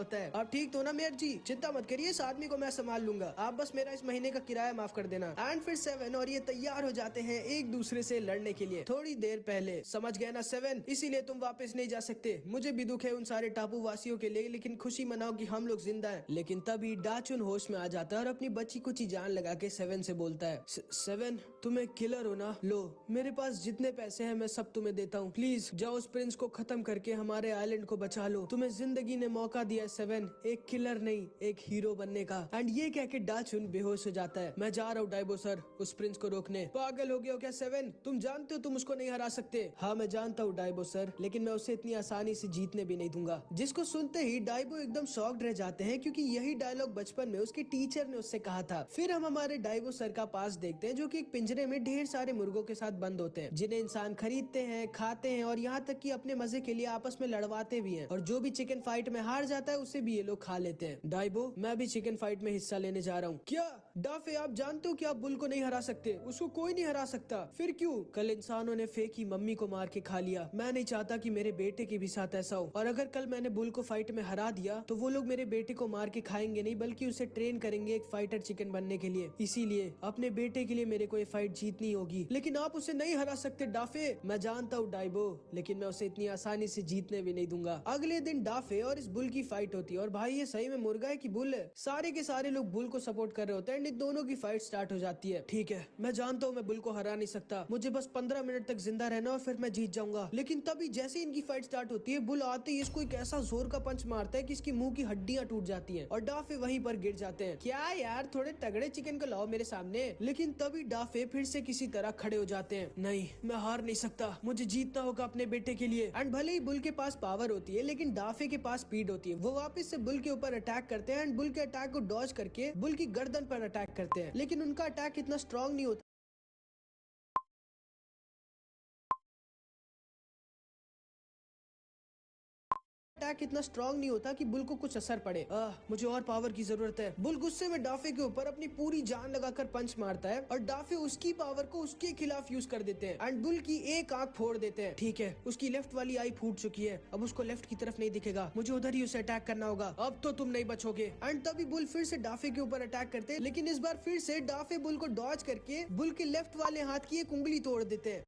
होता है। आप ठीक तो ना मेयर जी? चिंता मत करिए, इस आदमी को मैं संभाल लूंगा, आप बस मेरा इस महीने का किराया माफ कर देना। एंड फिर सेवन और ये तैयार हो जाते हैं एक दूसरे से लड़ने के लिए थोड़ी देर पहले। समझ गए ना सेवन, इसीलिए तुम वापस नहीं जा सकते। मुझे भी दुख है उन सारे टापू वासियों के लिए, लेकिन खुशी मनाओ कि हम लोग जिंदा हैं। लेकिन तभी डाचुन होश में आ जाता है और अपनी बच्ची कुची जान लगा के सेवन से बोलता है, सेवन तुम एक किलर हो ना, लो मेरे पास जितने पैसे हैं मैं सब तुम्हें देता हूँ, प्लीज जाओ उस प्रिंस को खत्म करके हमारे आइलैंड को बचा लो। तुम्हें जिंदगी ने मौका दिया सेवन, एक किलर नहीं एक हीरो बनने का। एंड ये कह के डाचुन बेहोश हो जाता है। मैं जा रहा हूँ डाइबो सर उस प्रिंस को रोकने। पागल हो गए हो क्या सेवन? तुम जानते हो तुम उसको नहीं हरा सकते। हाँ मैं जानता हूँ डाइबो सर, लेकिन मैं उसे इतनी आसानी से जीतने भी नहीं दूंगा। जिसको सुनते ही डाइबो एकदम शॉक्ड रह जाते हैं, क्योंकि यही डायलॉग बचपन में उसके टीचर ने उससे कहा था। फिर हम हमारे डाइबो सर का पास देखते हैं, जो कि एक पिंजरे में ढेर सारे मुर्गों के साथ बंद होते हैं, जिन्हें इंसान खरीदते हैं, खाते हैं और यहाँ तक कि अपने मजे के लिए आपस में लड़वाते भी हैं। और जो भी चिकन फाइट में हार जाता है उसे भी ये लोग खा लेते हैं। डाइबो मैं भी चिकन फाइट में हिस्सा लेने जा रहा हूँ। क्या डाफे आप जानते हो कि आप बुल को नहीं हरा सकते? उसको कोई नहीं हरा सकता। फिर क्यों? कल इंसानों ने फे की मम्मी को मार के खा लिया। मैं नहीं चाहता कि मेरे बेटे के भी साथ ऐसा हो। और अगर कल मैंने बुल को फाइट में हरा दिया तो वो लोग मेरे बेटे को मार के खाएंगे नहीं, बल्कि उसे ट्रेन करेंगे एक फाइटर चिकन बनने के लिए। इसीलिए अपने बेटे के लिए मेरे को ये फाइट जीतनी होगी। लेकिन आप उसे नहीं हरा सकते डाफे। मैं जानता हूँ डाइबो, लेकिन मैं उसे इतनी आसानी से जीतने भी नहीं दूंगा। अगले दिन डाफे और इस बुल की फाइट होती है। और भाई ये सही में मुर्गा है कि बुल है? सारे के सारे लोग बुल को सपोर्ट कर रहे होते हैं। इन दोनों की फाइट स्टार्ट हो जाती है। ठीक है मैं जानता हूँ मैं बुल को हरा नहीं सकता, मुझे बस 15 मिनट तक जिंदा रहना और फिर मैं जीत जाऊंगा। लेकिन तभी जैसे ही इनकी फाइट स्टार्ट होती है, बुल आते ही इसको एक ऐसा जोर का पंच मारता है कि इसकी मुंह की हड्डियां टूट जाती हैं और डाफे वहीं पर गिर जाते हैं। क्या यार, थोड़े तगड़े चिकन को लाओ मेरे सामने। लेकिन तभी डाफे फिर से किसी तरह खड़े हो जाते हैं। नहीं मैं हार नहीं सकता, मुझे जीतना होगा अपने बेटे के लिए। एंड भले ही बुल के पास पावर होती है, लेकिन डाफे के पास स्पीड होती है। वो वापस से बुल के ऊपर अटैक करते हैं एंड बुल के अटैक को डॉज करके बुल की गर्दन पर अटैक करते हैं। लेकिन उनका अटैक इतना स्ट्रॉन्ग नहीं होता अटैक इतना स्ट्रॉन्ग नहीं होता कि बुल को कुछ असर पड़े। मुझे और पावर की जरूरत है। बुल गुस्से में डाफे के ऊपर अपनी पूरी जान लगाकर पंच मारता है और डाफे उसकी पावर को उसके खिलाफ यूज कर देते हैं एंड बुल की एक आंख फोड़ देते हैं। ठीक है उसकी लेफ्ट वाली आई फूट चुकी है, अब उसको लेफ्ट की तरफ नहीं दिखेगा। मुझे उधर ही उसे अटैक करना होगा। अब तो तुम नहीं बचोगे। एंड तभी बुल फिर से डाफे के ऊपर अटैक करते हैं, लेकिन इस बार फिर से डाफे बुल को डॉज करके बुल के लेफ्ट वाले हाथ की एक उंगली तोड़ देते हैं।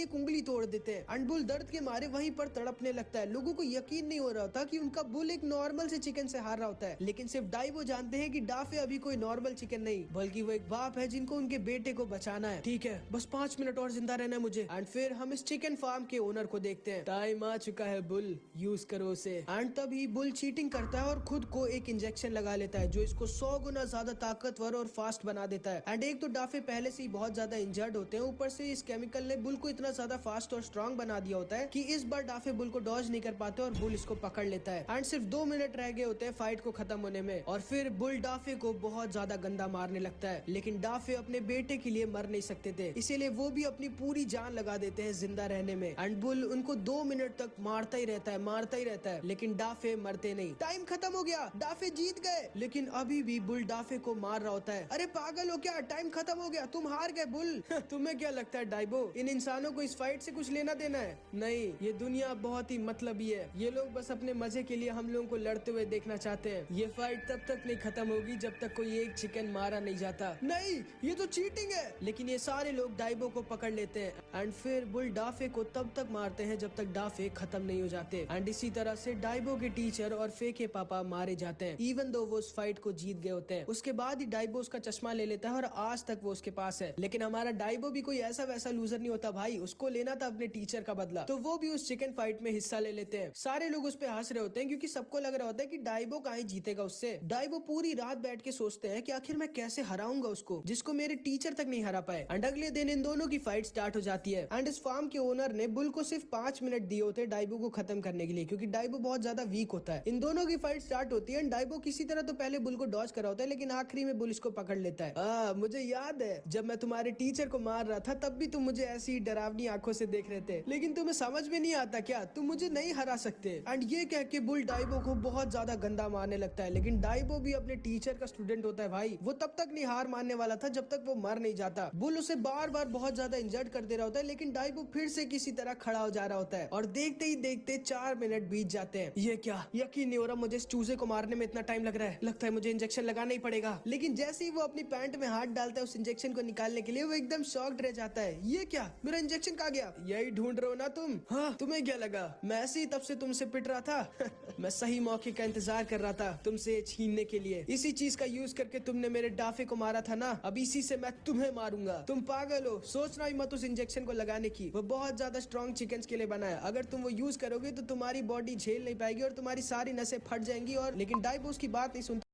एक उंगली तोड़ देते हैं एंड बुल दर्द के मारे वहीं पर तड़पने लगता है। लोगों को यकीन नहीं हो रहा होता कि उनका बुल एक नॉर्मल से चिकन से हार रहा होता है, लेकिन सिर्फ डाइबो जानते हैं कि डाफे अभी कोई नॉर्मल चिकन नहीं, बल्कि वो एक बाप है जिनको उनके बेटे को बचाना है। ठीक है बस 5 मिनट और जिंदा रहना है मुझे। एंड फिर हम इस चिकन फार्म के ओनर को देखते हैं। टाइम आ चुका है बुल, यूज करो उसे। एंड तभी बुल चीटिंग करता है और खुद को एक इंजेक्शन लगा लेता है, जो इसको 100 गुना ज्यादा ताकतवर और फास्ट बना देता है। एंड एक तो डाफे पहले से ही बहुत ज्यादा इंजर्ड होते हैं, ऊपर से इस केमिकल ने बुल को इतना ज्यादा फास्ट और स्ट्रॉन्ग बना दिया होता है कि इस बार डाफे बुल को डॉज नहीं कर पाते और बुल इसको पकड़ लेता है। एंड सिर्फ 2 मिनट रह गए होते हैं फाइट को खत्म होने में, और फिर बुल डाफे को बहुत ज्यादा गंदा मारने लगता है। लेकिन डाफे अपने बेटे के लिए मर नहीं सकते थे, इसीलिए वो भी अपनी पूरी जान लगा देते हैं जिंदा रहने में। एंड बुल उनको 2 मिनट तक मारता ही रहता है, लेकिन डाफे मरते नहीं। टाइम खत्म हो गया, डाफे जीत गए। लेकिन अभी भी बुल डाफे को मार रहा होता है। अरे पागल हो क्या, टाइम खत्म हो गया, तुम हार गए बुल। तुम्हें क्या लगता है डाइबो, इन इंसानों को इस फाइट से कुछ लेना देना है? नहीं, ये दुनिया बहुत ही मतलबी है। ये लोग बस अपने मजे के लिए हम लोगों को लड़ते हुए देखना चाहते हैं। ये फाइट तब तक नहीं खत्म होगी जब तक कोई एक चिकन मारा नहीं जाता। नहीं, ये तो चीटिंग है। लेकिन ये सारे लोग डाइबो को पकड़ लेते हैं एंड फिर बुल डाफे को तब तक मारते हैं जब तक डाफे खत्म नहीं हो जाते। एंड इसी तरह से डाइबो के टीचर और फे के पापा मारे जाते हैं, इवन दो वो उस फाइट को जीत गए होते हैं। उसके बाद ही डाइबो उसका चश्मा ले लेता है और आज तक वो उसके पास है। लेकिन हमारा डाइबो भी कोई ऐसा वैसा लूजर नहीं होता भाई, उसको लेना था अपने टीचर का बदला, तो वो भी उस चिकन फाइट में हिस्सा ले लेते हैं। सारे लोग उस पे हंस रहे होते हैं क्योंकि सबको लग रहा होता है कि डाइबो कहाँ ही जीतेगा उससे। डाइबो पूरी रात बैठ के सोचते हैं कि आखिर मैं कैसे हराऊंगा उसको, जिसको मेरे टीचर तक नहीं हरा पाए। एंड अगले दिन इन दोनों की फाइट स्टार्ट हो जाती है। एंड इस फार्म के ओनर ने बुल को सिर्फ 5 मिनट दिए होते डाइबो को खत्म करने के लिए, क्योंकि डाइबो बहुत ज्यादा वीक होता है। इन दोनों की फाइट स्टार्ट होती है। डाइबो किसी तरह तो पहले बुल को डॉज करा होता है, लेकिन आखिरी में बुल इसको पकड़ लेता है। मुझे याद है जब मैं तुम्हारे टीचर को मार रहा था, तब भी तुम मुझे ऐसी डरावनी डरावनी आंखों से देख रहे थे, लेकिन तुम्हें समझ में नहीं आता क्या, तुम मुझे नहीं हरा सकते। एंड ये कह के बुल डाइबो को बहुत ज्यादा गंदा मारने लगता है, लेकिन डाइबो भी अपने टीचर का स्टूडेंट होता है भाई, वो तब तक नहीं हार मानने वाला था जब तक वो मर नहीं जाता। बुल उसे बार बार बहुत ज्यादा इंजर्ड कर दे रहा होता है, लेकिन डाइबो फिर से किसी तरह खड़ा हो जा रहा होता है और देखते ही देखते 4 मिनट बीत जाते हैं। ये क्या, यकीन नहीं हो रहा मुझे इस चूजे को मारने में इतना टाइम लग रहा है, लगता है मुझे इंजेक्शन लगाना ही पड़ेगा। लेकिन जैसे ही वो अपनी पैंट में हाथ डालता है उस इंजेक्शन को निकालने के लिए, वो एकदम शॉक्ड रह जाता है। ये क्या, मेरा इंजेक्शन कहाँ गया? यही ढूंढ रहे हो ना तुम? हाँ, तुम्हें क्या लगा मैं ऐसे ही तब से तुमसे पिट रहा था? मैं सही मौके का इंतजार कर रहा था तुमसे छीनने के लिए। इसी चीज का यूज करके तुमने मेरे डाफे को मारा था ना, अब इसी से मैं तुम्हें मारूंगा। तुम पागल हो, सोचना ही मत उस इंजेक्शन को लगाने की, वो बहुत ज्यादा स्ट्रॉन्ग चिकन्स के लिए बना है। अगर तुम वो यूज करोगे तो तुम्हारी बॉडी झेल नहीं पाएगी और तुम्हारी सारी नसें फट जाएंगी। और लेकिन डाइबो उसकी बात नहीं सुनता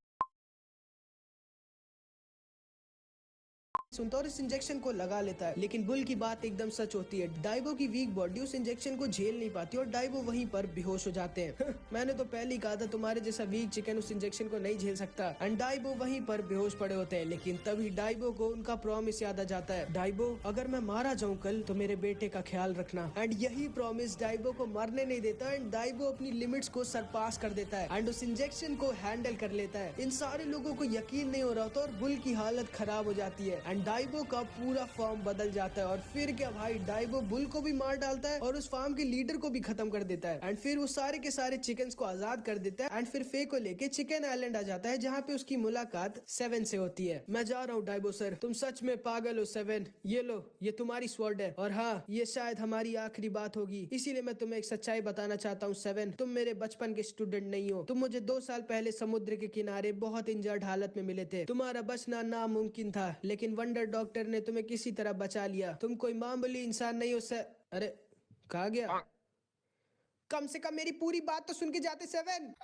और इस इंजेक्शन को लगा लेता है। लेकिन बुल की बात एकदम सच होती है, डाइबो की वीक बॉडी उस इंजेक्शन को झेल नहीं पाती और डाइबो वहीं पर बेहोश हो जाते हैं। मैंने तो पहले ही कहा था तुम्हारे जैसा वीक चिकन उस इंजेक्शन को नहीं झेल सकता। एंड डाइबो वहीं पर बेहोश पड़े होते हैं, लेकिन तभी डाइबो को उनका प्रॉमिस याद आ जाता है। डाइबो, अगर मैं मारा जाऊं कल तो मेरे बेटे का ख्याल रखना। एंड यही प्रॉमिस डाइबो को मरने नहीं देता एंड डाइबो अपनी लिमिट्स को सरपास कर देता है एंड उस इंजेक्शन को हैंडल कर लेता है। इन सारे लोगों को यकीन नहीं हो रहा था और बुल की हालत खराब हो जाती है एंड डाइबो का पूरा फॉर्म बदल जाता है। और फिर क्या भाई, डाइबो बुल को भी मार डालता है और उस फार्म के लीडर को भी खत्म कर देता है एंड फिर वो सारे के सारे चिकन्स को आजाद कर देता है एंड फिर फे को लेके चिकन आइलैंड आ जाता है, जहाँ पे उसकी मुलाकात 7 से होती है। मैं जा रहा हूँ डाइबो सर, तुम सच में पागल हो 7। ये लो, ये तुम्हारी स्वॉर्ड है और हाँ, ये शायद हमारी आखिरी बात होगी, इसीलिए मैं तुम्हें एक सच्चाई बताना चाहता हूँ 7, तुम मेरे बचपन के स्टूडेंट नहीं हो। तुम मुझे 2 साल पहले समुद्र के किनारे बहुत इंजर्ड हालत में मिले थे, तुम्हारा बचना नामुमकिन था, लेकिन वंडर डॉक्टर ने तुम्हें किसी तरह बचा लिया। तुम कोई मामूली इंसान नहीं हो सर। अरे कहाँ गया? कम से कम मेरी पूरी बात तो सुन के जाते 7।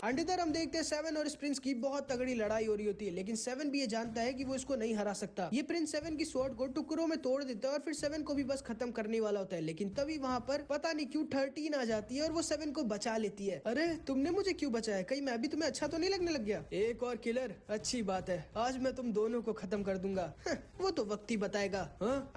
एंड इधर हम देखते हैं 7 और इस प्रिंस की बहुत तगड़ी लड़ाई हो रही होती है, लेकिन 7 भी ये जानता है कि वो इसको नहीं हरा सकता। ये प्रिंस 7 की स्वॉर्ड को टुकड़ों में तोड़ देता है और फिर 7 को भी बस खत्म करने वाला होता है, लेकिन तभी वहाँ पर पता नहीं क्यों 13 आ जाती है और वो 7 को बचा लेती है। अरे तुमने मुझे क्यों बचाया, कहीं मैं भी तुम्हें अच्छा तो नहीं लगने लग गया? एक और किलर, अच्छी बात है, आज मैं तुम दोनों को खत्म कर दूंगा। वो तो वक्त ही बताएगा।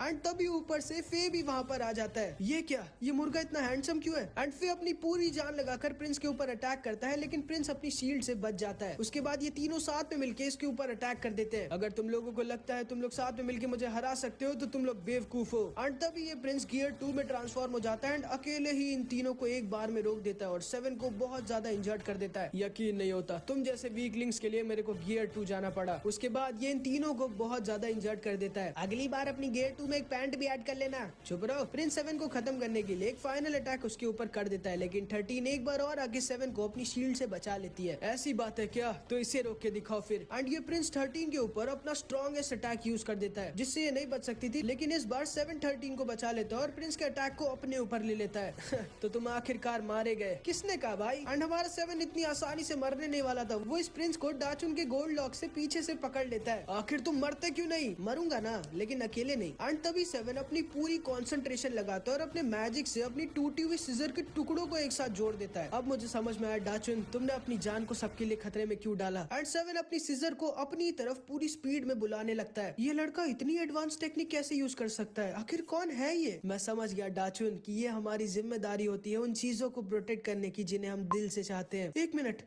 एंड तभी ऊपर से फे भी वहाँ पर आ जाता है। ये क्या, ये मुर्गा इतना हैंडसम क्यों है? एंड फे अपनी पूरी जान लगाकर प्रिंस के ऊपर अटैक करता है, लेकिन प्रिंस अपनी शील्ड से बच जाता है। उसके बाद ये तीनों साथ में मिलकर इसके ऊपर अटैक कर देते हैं। अगर तुम लोगों को लगता है तुम लोग साथ में मिलकर मुझे हरा सकते हो तो तुम लोग बेवकूफ हो। एंड तभी ये प्रिंस गियर 2 में ट्रांसफॉर्म हो जाता है एंड अकेले ही इन तीनों को एक बार में रोक देता है और 7 को बहुत ज्यादा इंजर्ड कर देता है। यकीन नहीं होता, तुम जैसे वीकलिंग्स के लिए मेरे को गियर 2 जाना पड़ा। उसके बाद ये इन तीनों को बहुत ज्यादा इंजर्ड कर देता है। अगली बार अपनी गियर 2 में एक पैंट भी ऐड कर लेना। चुप रहो। प्रिंस 7 को खत्म करने के लिए एक फाइनल अटैक उसके ऊपर कर देता है, लेकिन 13 एक बार और आगे 7 को अपनी शील्ड से बचा लेती है। ऐसी बात है क्या, तो इसे रोक के दिखाओ फिर। एंड ये प्रिंस 13 के ऊपर अपना स्ट्रॉन्गेस्ट अटैक यूज कर देता है, जिससे ये नहीं बच सकती थी, लेकिन इस बार 7 13 को बचा लेता है और प्रिंस के अटैक को अपने ऊपर ले लेता है। तो तुम आखिरकार मारे गए। किसने कहा भाई? एंड हमारा 7 इतनी आसानी से मरने नहीं वाला था। वो इस प्रिंस को डाचुन के गोल्ड लॉक से पीछे से पकड़ लेता है। आखिर तुम मरते क्यों नहीं? मरूंगा ना, लेकिन अकेले नहीं। एंड तभी 7 अपनी पूरी कंसंट्रेशन लगाता है और अपने मैजिक से अपनी टूटी हुई सीजर के टुकड़ों को एक साथ जोड़ देता है। अब मुझे समझ में आया डाचुन, तुमने अपनी जान को सबके लिए खतरे में क्यों डाला। एंड 7 अपनी सीजर को अपनी तरफ पूरी स्पीड में बुलाने लगता है। ये लड़का इतनी एडवांस टेक्निक कैसे यूज कर सकता है? आखिर कौन है ये? मैं समझ गया डाचुन कि ये हमारी जिम्मेदारी होती है उन चीजों को प्रोटेक्ट करने की जिन्हें हम दिल से चाहते हैं। एक मिनट,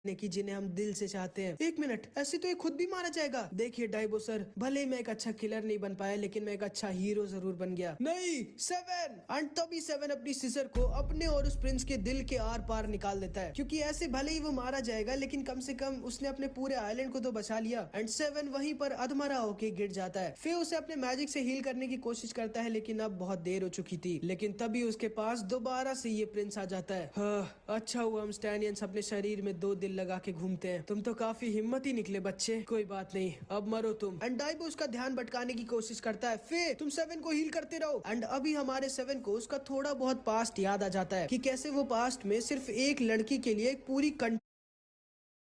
की जिन्हें हम दिल से चाहते हैं। एक मिनट, ऐसे तो ये खुद भी मारा जाएगा। देखिए डाइबो सर, भले ही मैं एक अच्छा किलर नहीं बन पाया, लेकिन मैं एक अच्छा हीरो जरूर बन गया। नहीं 7। एंड तभी 7 अपनी सिजर को अपने और उस प्रिंस के दिल के आर पार निकाल देता है, क्योंकि ऐसे भले ही वो मारा जाएगा, लेकिन कम से कम उसने अपने पूरे आइलैंड को तो बचा लिया। एंड 7 वहीं पर अधमरा होके गिर जाता है। फिर उसे अपने मैजिक से हील करने की कोशिश करता है, लेकिन अब बहुत देर हो चुकी थी। लेकिन तभी उसके पास दोबारा से ये प्रिंस आ जाता है। अच्छा हुआ हम स्टैनियंस अपने शरीर में 2 दिल लगा के घूमते हैं। तुम तो काफी हिम्मत ही निकले बच्चे। कोई बात नहीं, अब मरो तुम। एंड डाइबो उसका ध्यान भटकाने की कोशिश करता है। फिर तुम 7 को हील करते रहो। एंड अभी हमारे 7 को उसका थोड़ा बहुत पास्ट याद आ जाता है कि कैसे वो पास्ट में सिर्फ एक लड़की के लिए एक पूरी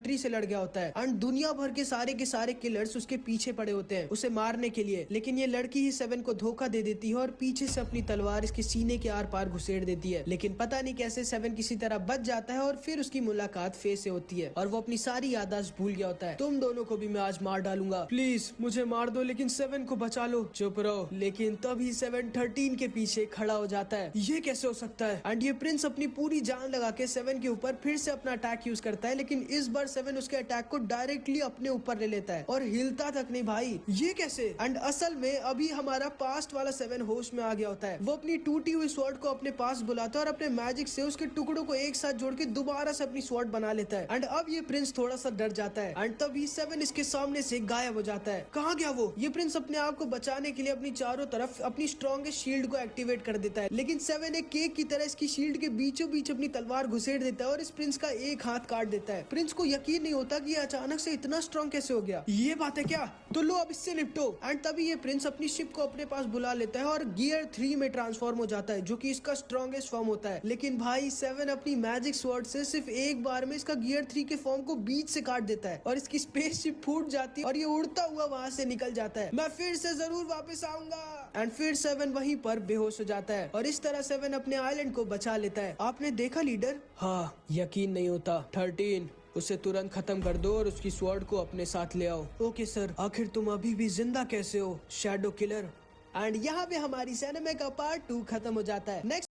से लड़ गया होता है एंड दुनिया भर के सारे किलर्स उसके पीछे पड़े होते हैं उसे मारने के लिए, लेकिन ये लड़की ही 7 को धोखा दे देती है और पीछे से अपनी तलवार इसके सीने के आर पार घुसेड़ देती है। लेकिन पता नहीं कैसे 7 किसी तरह बच जाता है और फिर उसकी मुलाकात फेस से होती है और वो अपनी सारी याददाश्त भूल गया होता है। तुम दोनों को भी मैं आज मार डालूंगा, प्लीज मुझे मार दो लेकिन 7 को बचा लो। चुप रहो। लेकिन तभी 7 13 के पीछे खड़ा हो जाता है। ये कैसे हो सकता है? एंड ये प्रिंस अपनी पूरी जान लगा के 7 के ऊपर फिर से अपना अटैक यूज करता है, लेकिन इस बार 7 उसके अटैक को डायरेक्टली अपने ऊपर ले लेता है और हिलता तक नहीं भाई। ये कैसे? एंड असल में अभी हमारा पास्ट वाला 7 होश में आ गया होता है। वो अपनी टूटी हुई स्वॉर्ड को अपने पास बुलाता है और अपने मैजिक से उसके टुकड़ों को एक साथ जोड़ के दोबारा से अपनी स्वॉर्ड बना लेता है। एंड अब ये प्रिंस थोड़ा सा डर जाता है एंड तभी 7 इसके सामने से गायब हो जाता है। कहाँ गया वो? ये प्रिंस अपने आप को बचाने के लिए अपनी चारों तरफ अपनी स्ट्रॉन्गेस्ट शील्ड को एक्टिवेट कर देता है, लेकिन 7 एक केक की तरह इसकी शील्ड के बीचों बीच अपनी तलवार घुसेड़ देता है और इस प्रिंस का एक हाथ काट देता है। प्रिंस को यकीन नहीं होता कि ये अचानक से इतना स्ट्रॉन्ग कैसे हो गया। ये बात है क्या? तो लो अब इससे निपटो। एंड तभी ये प्रिंस अपनी शिप को अपने पास बुला लेता है और गियर 3 में ट्रांसफॉर्म हो जाता है, जो कि इसका स्ट्रॉन्गेस्ट फॉर्म होता है। लेकिन भाई 7 अपनी मैजिक स्वॉर्ड से सिर्फ एक बार में इसका गियर 3 के फॉर्म को बीच से काट देता है और इसकी स्पेसशिप फूट जाती है और ये उड़ता हुआ वहां से निकल जाता है। मैं फिर से जरूर वापस आऊंगा। एंड फिर 7 वहीं पर बेहोश हो जाता है और इस तरह 7 अपने आइलैंड को बचा लेता है। आपने देखा लीडर? हाँ, यकीन नहीं होता। 13 उसे तुरंत खत्म कर दो और उसकी स्वॉर्ड को अपने साथ ले आओ। Okay sir. आखिर तुम अभी भी जिंदा कैसे हो, शैडो किलर? एंड यहाँ पे हमारी सिनेमा का पार्ट 2 खत्म हो जाता है। नेक्स्ट